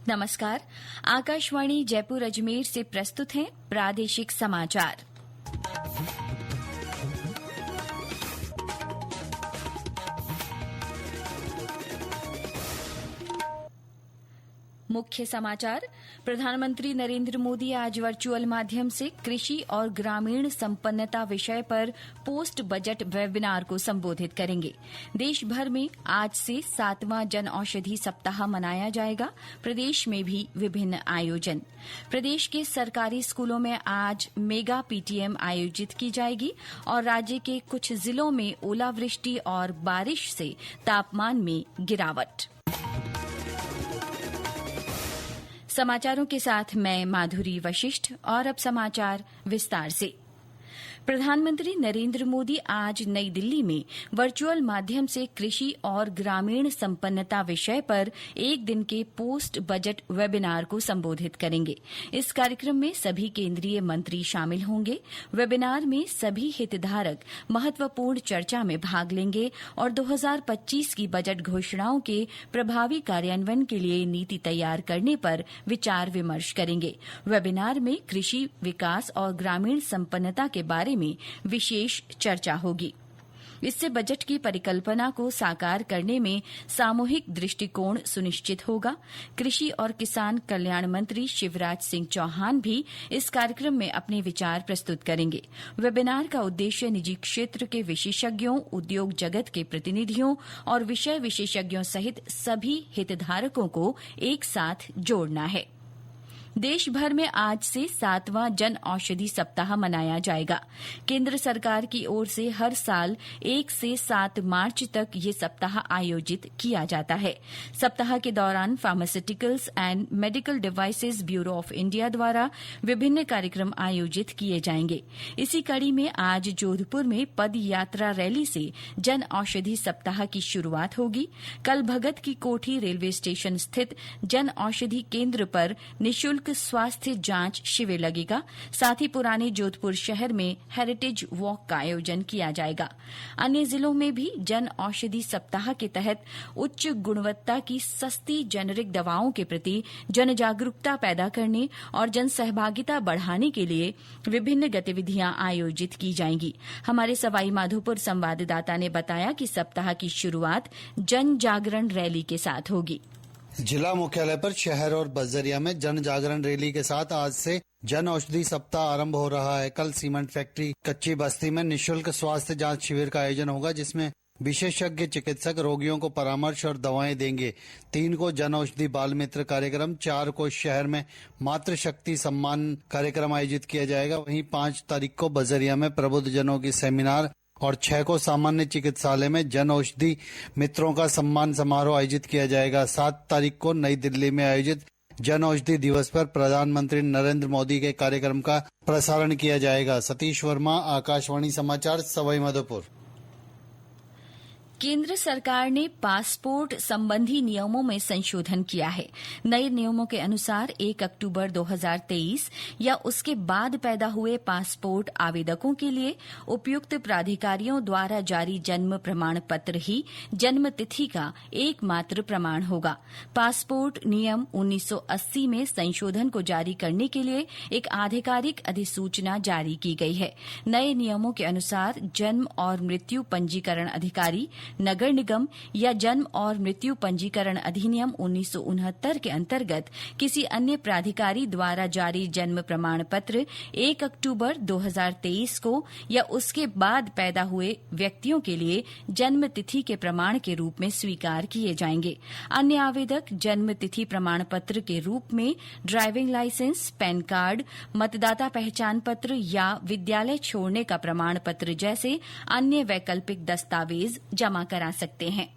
नमस्कार। आकाशवाणी जयपुर अजमेर से प्रस्तुत हैं प्रादेशिक समाचार। मुख्य समाचार। प्रधानमंत्री नरेंद्र मोदी आज वर्चुअल माध्यम से कृषि और ग्रामीण संपन्नता विषय पर पोस्ट बजट वेबिनार को संबोधित करेंगे। देश भर में आज से 7वां जन औषधि सप्ताह मनाया जाएगा। प्रदेश में भी विभिन्न आयोजन। प्रदेश के सरकारी स्कूलों में आज मेगा पीटीएम आयोजित की जाएगी और राज्य के कुछ जिलों में ओलावृष्टि और बारिश से तापमान में गिरावट। समाचारों के साथ मैं माधुरी वशिष्ठ और अब समाचार विस्तार से। प्रधानमंत्री नरेंद्र मोदी आज नई दिल्ली में वर्चुअल माध्यम से कृषि और ग्रामीण संपन्नता विषय पर एक दिन के पोस्ट बजट वेबिनार को संबोधित करेंगे। इस कार्यक्रम में सभी केंद्रीय मंत्री शामिल होंगे। वेबिनार में सभी हितधारक महत्वपूर्ण चर्चा में भाग लेंगे और 2025 की बजट घोषणाओं के प्रभावी कार्यान्वयन के लिए नीति तैयार करने पर विचार विमर्श करेंगे। वेबिनार में कृषि विकास और ग्रामीण संपन्नता के बारे में विशेष चर्चा होगी। इससे बजट की परिकल्पना को साकार करने में सामूहिक दृष्टिकोण सुनिश्चित होगा। कृषि और किसान कल्याण मंत्री शिवराज सिंह चौहान भी इस कार्यक्रम में अपने विचार प्रस्तुत करेंगे। वेबिनार का उद्देश्य निजी क्षेत्र के विशेषज्ञों, उद्योग जगत के प्रतिनिधियों और विषय विशेषज्ञों सहित सभी हितधारकों को एक साथ जोड़ना है। देश भर में आज से 7वां जन औषधि सप्ताह मनाया जाएगा। केंद्र सरकार की ओर से हर साल 1 से 7 मार्च तक ये सप्ताह आयोजित किया जाता है। सप्ताह के दौरान pharmaceuticals and medical devices bureau of India द्वारा विभिन्न कार्यक्रम आयोजित किए जाएंगे। इसी कड़ी में आज जोधपुर में पद यात्रा रैली से जन औषधि सप्ताह की शुरुआत होगी। कल भगत की कोठी रेलवे स्टेशन स्थित जन औषधि केंद्र पर निःशुल्क स्वास्थ्य जांच शिविर लगेगा। साथ ही पुराने जोधपुर शहर में हेरिटेज वॉक का आयोजन किया जाएगा। अन्य जिलों में भी जन औषधि सप्ताह के तहत उच्च गुणवत्ता की सस्ती जेनेरिक दवाओं के प्रति जन जागरूकता पैदा करने और जन सहभागिता बढ़ाने के लिए विभिन्न गतिविधियां आयोजित की जाएंगी। हमारे सवाई माधोपुर संवाददाता ने बताया कि सप्ताह की शुरुआत जन जागरण रैली के साथ होगी। जिला मुख्यालय पर शहर और बजरिया में जन जागरण रैली के साथ आज से जन औषधि सप्ताह आरंभ हो रहा है। कल सीमेंट फैक्ट्री कच्ची बस्ती में निःशुल्क स्वास्थ्य जांच शिविर का आयोजन होगा, जिसमें विशेषज्ञ चिकित्सक रोगियों को परामर्श और दवाएं देंगे। 3 को जन औषधि बाल मित्र कार्यक्रम, 4 को शहर में मातृशक्ति सम्मान कार्यक्रम आयोजित किया जाएगा। वहीं 5 तारीख को बजरिया में प्रबुद्ध जनों की सेमिनार और 6 को सामान्य चिकित्सालय में जन औषधि मित्रों का सम्मान समारोह आयोजित किया जाएगा। 7 तारीख को नई दिल्ली में आयोजित जन औषधि दिवस पर प्रधानमंत्री नरेंद्र मोदी के कार्यक्रम का प्रसारण किया जाएगा। सतीश वर्मा, आकाशवाणी समाचार, सवाई माधोपुर। केंद्र सरकार ने पासपोर्ट संबंधी नियमों में संशोधन किया है। नए नियमों के अनुसार 1 अक्टूबर 2023 या उसके बाद पैदा हुए पासपोर्ट आवेदकों के लिए उपयुक्त प्राधिकारियों द्वारा जारी जन्म प्रमाण पत्र ही जन्म तिथि का एकमात्र प्रमाण होगा। पासपोर्ट नियम 1980 में संशोधन को जारी करने के लिए एक आधिकारिक अधिसूचना जारी की गई है। नए नियमों के अनुसार जन्म और मृत्यु पंजीकरण अधिकारी, नगर निगम या जन्म और मृत्यु पंजीकरण अधिनियम 1969 के अंतर्गत किसी अन्य प्राधिकारी द्वारा जारी जन्म प्रमाण पत्र 1 अक्टूबर 2023 को या उसके बाद पैदा हुए व्यक्तियों के लिए जन्म तिथि के प्रमाण के रूप में स्वीकार किए जाएंगे। अन्य आवेदक जन्म तिथि प्रमाण पत्र के रूप में ड्राइविंग लाइसेंस, पैन कार्ड, मतदाता पहचान पत्र या विद्यालय छोड़ने का प्रमाण पत्र जैसे अन्य वैकल्पिक दस्तावेज जमा करा सकते हैं।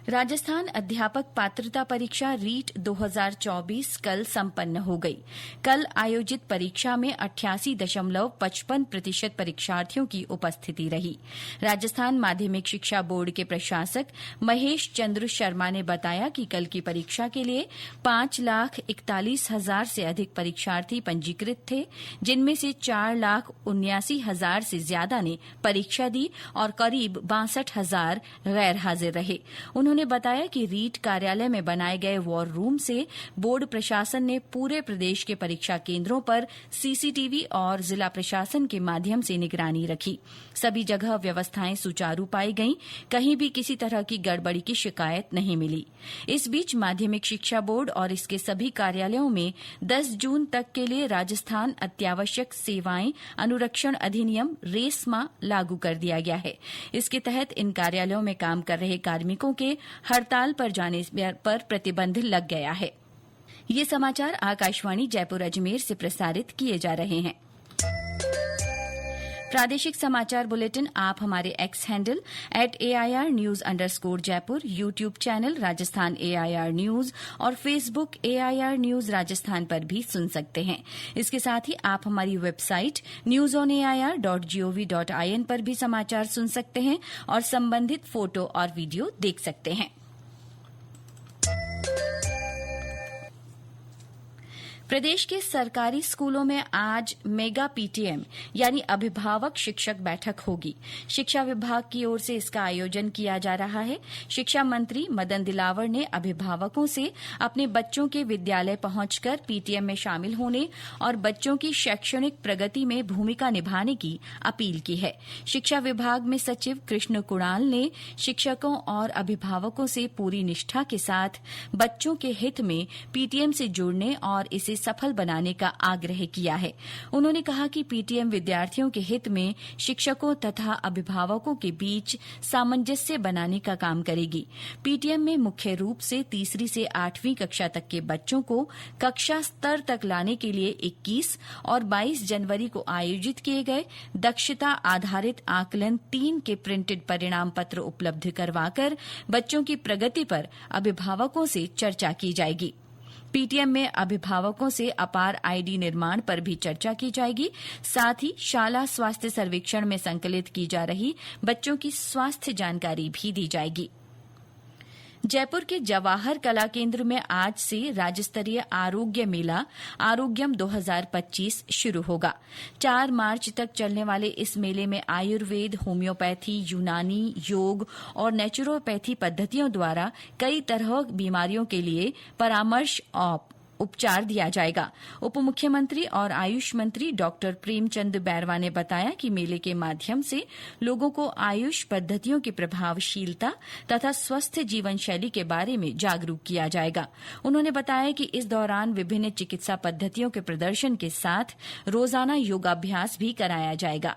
राजस्थान अध्यापक पात्रता परीक्षा रीट 2024 कल संपन्न हो गई। कल आयोजित परीक्षा में 88.55% परीक्षार्थियों की उपस्थिति रही। राजस्थान माध्यमिक शिक्षा बोर्ड के प्रशासक महेश चंद्र शर्मा ने बताया कि कल की परीक्षा के लिए 5,41,000 से अधिक परीक्षार्थी पंजीकृत थे, जिनमें से 4,79,000 से ज्यादा ने परीक्षा दी और करीब 62,000 गैर हाजिर रहे। उन्होंने उन्होंने बताया कि रीट कार्यालय में बनाए गए वॉर रूम से बोर्ड प्रशासन ने पूरे प्रदेश के परीक्षा केंद्रों पर सीसीटीवी और जिला प्रशासन के माध्यम से निगरानी रखी। सभी जगह व्यवस्थाएं सुचारू पाई गईं, कहीं भी किसी तरह की गड़बड़ी की शिकायत नहीं मिली। इस बीच माध्यमिक शिक्षा बोर्ड और इसके सभी कार्यालयों में 10 जून तक के लिए राजस्थान अत्यावश्यक सेवाएं अनुरक्षण अधिनियम रेस्मा लागू कर दिया गया है। इसके तहत इन कार्यालयों में काम कर रहे कार्मिकों के हड़ताल पर जाने पर प्रतिबंध लग गया है। ये समाचार आकाशवाणी जयपुर अजमेर से प्रसारित किए जा रहे हैं। प्रादेशिक समाचार बुलेटिन आप हमारे x handle @AIR News_ Jaipur, YouTube channel Rajasthan AIR news और फेसबुक AIR न्यूज राजस्थान पर भी सुन सकते हैं। इसके साथ ही आप हमारी वेबसाइट newsonair.gov.in पर भी समाचार सुन सकते हैं और संबंधित फोटो और वीडियो देख सकते हैं। प्रदेश के सरकारी स्कूलों में आज मेगा PTM यानी अभिभावक शिक्षक बैठक होगी। शिक्षा विभाग की ओर से इसका आयोजन किया जा रहा है। शिक्षा मंत्री मदन दिलावर ने अभिभावकों से अपने बच्चों के विद्यालय पहुंचकर PTM में शामिल होने और बच्चों की शैक्षणिक प्रगति में भूमिका निभाने की अपील की है। शिक्षा विभाग में सचिव कृष्ण कुणाल ने शिक्षकों और अभिभावकों से पूरी निष्ठा के साथ बच्चों के हित में PTM से जुड़ने और इसे सफल बनाने का आग्रह किया है। उन्होंने कहा कि PTM विद्यार्थियों के हित में शिक्षकों तथा अभिभावकों के बीच सामंजस्य बनाने का काम करेगी। PTM में मुख्य रूप से 3री से 8वीं कक्षा तक के बच्चों को कक्षा स्तर तक लाने के लिए 21 और 22 जनवरी को आयोजित किए गए दक्षता आधारित आकलन 3 के प्रिंटेड परिणाम पत्र उपलब्ध करवाकर बच्चों की प्रगति पर अभिभावकों से चर्चा की जाएगी। PTM में अभिभावकों से अपार ID निर्माण पर भी चर्चा की जाएगी। साथ ही शाला स्वास्थ्य सर्वेक्षण में संकलित की जा रही बच्चों की स्वास्थ्य जानकारी भी दी जाएगी। जयपुर के जवाहर कला केंद्र में आज से राज्य स्तरीय आरोग्य मेला आरोग्यम 2025 शुरू होगा। 4 मार्च तक चलने वाले इस मेले में आयुर्वेद, होम्योपैथी, यूनानी, योग और नेचुरोपैथी पद्धतियों द्वारा कई तरह बीमारियों के लिए परामर्श और उपचार दिया जाएगा। उप मुख्यमंत्री और आयुष मंत्री डॉक्टर प्रेमचंद बैरवा ने बताया कि मेले के माध्यम से लोगों को आयुष पद्धतियों की प्रभावशीलता तथा स्वस्थ जीवन शैली के बारे में जागरूक किया जाएगा। उन्होंने बताया कि इस दौरान विभिन्न चिकित्सा पद्धतियों के प्रदर्शन के साथ रोजाना योगाभ्यास भी कराया जाएगा।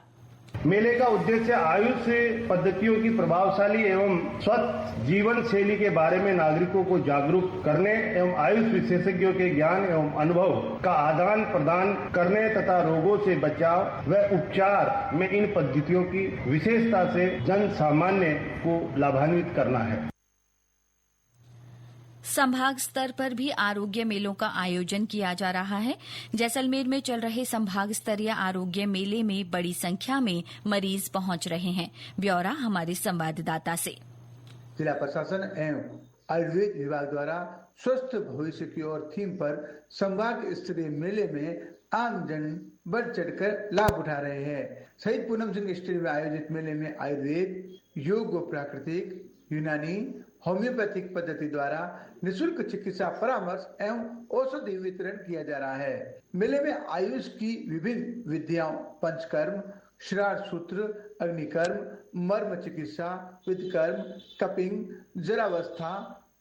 मेले का उद्देश्य आयुष पद्धतियों की प्रभावशाली एवं स्वस्थ जीवन शैली के बारे में नागरिकों को जागरूक करने एवं आयुष विशेषज्ञों के ज्ञान एवं अनुभव का आदान प्रदान करने तथा रोगों से बचाव व उपचार में इन पद्धतियों की विशेषता से जन सामान्य को लाभान्वित करना है। संभाग स्तर पर भी आरोग्य मेलों का आयोजन किया जा रहा है। जैसलमेर में चल रहे संभाग स्तरीय आरोग्य मेले में बड़ी संख्या में मरीज पहुंच रहे हैं। ब्यौरा हमारे संवाददाता से। जिला प्रशासन एवं आयुर्वेद विभाग द्वारा स्वस्थ भविष्य की ओर थीम पर संभाग स्तरीय मेले में आमजन बढ़ चढ़कर लाभ उठा रहे हैं। शहीद पूनम सिंह स्टेडियम में आयोजित मेले में आयुर्वेद, योग व प्राकृतिक, यूनानी, होम्योपैथिक पद्धति द्वारा निःशुल्क चिकित्सा परामर्श एवं औषधि वितरण किया जा रहा है। मेले में आयुष की विभिन्न विद्याओं पंचकर्म, श्राद्ध सूत्र, अग्निकर्म, मर्म चिकित्सा, विधकर्म, कपिंग, जरावस्था,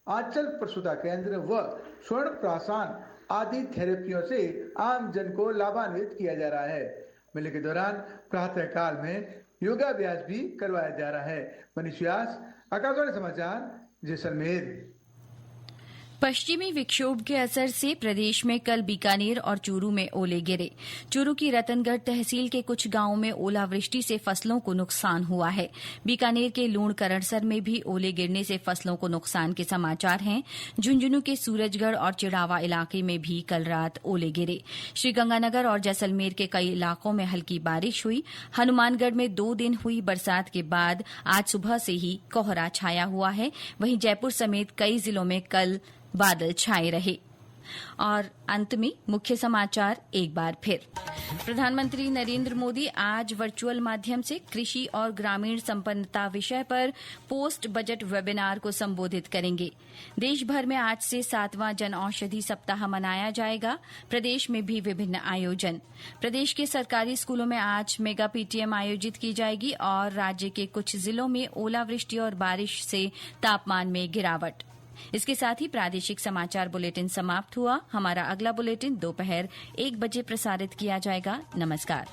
आंचल प्रसूता केंद्र व स्वर्ण प्राशन आदि थेरेपियों से आम जन को लाभान्वित किया जा रहा है। मेले के दौरान प्रातः काल में योगाभ्यास भी करवाया जा रहा है। मनीष व्यास, आकाशवाणी समाचार, जैसलमेर। पश्चिमी विक्षोभ के असर से प्रदेश में कल बीकानेर और चूरू में ओले गिरे। चूरू की रतनगढ़ तहसील के कुछ गांवों में ओलावृष्टि से फसलों को नुकसान हुआ है। बीकानेर के लूण करणसर में भी ओले गिरने से फसलों को नुकसान के समाचार हैं। झुंझुनू के सूरजगढ़ और चिड़ावा इलाके में भी कल रात ओले गिरे। श्रीगंगानगर और जैसलमेर के कई इलाकों में हल्की बारिश हुई। हनुमानगढ़ में 2 दिन हुई बरसात के बाद आज सुबह से ही कोहरा छाया हुआ है। वहीं जयपुर समेत कई जिलों में कल बादल छाए रहे। और अंत में मुख्य समाचार एक बार फिर। प्रधानमंत्री नरेंद्र मोदी आज वर्चुअल माध्यम से कृषि और ग्रामीण संपन्नता विषय पर पोस्ट बजट वेबिनार को संबोधित करेंगे। देश भर में आज से 7वां जन औषधि सप्ताह मनाया जाएगा। प्रदेश में भी विभिन्न आयोजन। प्रदेश के सरकारी स्कूलों में आज मेगा पीटीएम आयोजित की जाएगी और राज्य के कुछ जिलों में ओलावृष्टि और बारिश से तापमान में गिरावट। इसके साथ ही प्रादेशिक समाचार बुलेटिन समाप्त हुआ। हमारा अगला बुलेटिन दोपहर 1 बजे प्रसारित किया जाएगा। नमस्कार।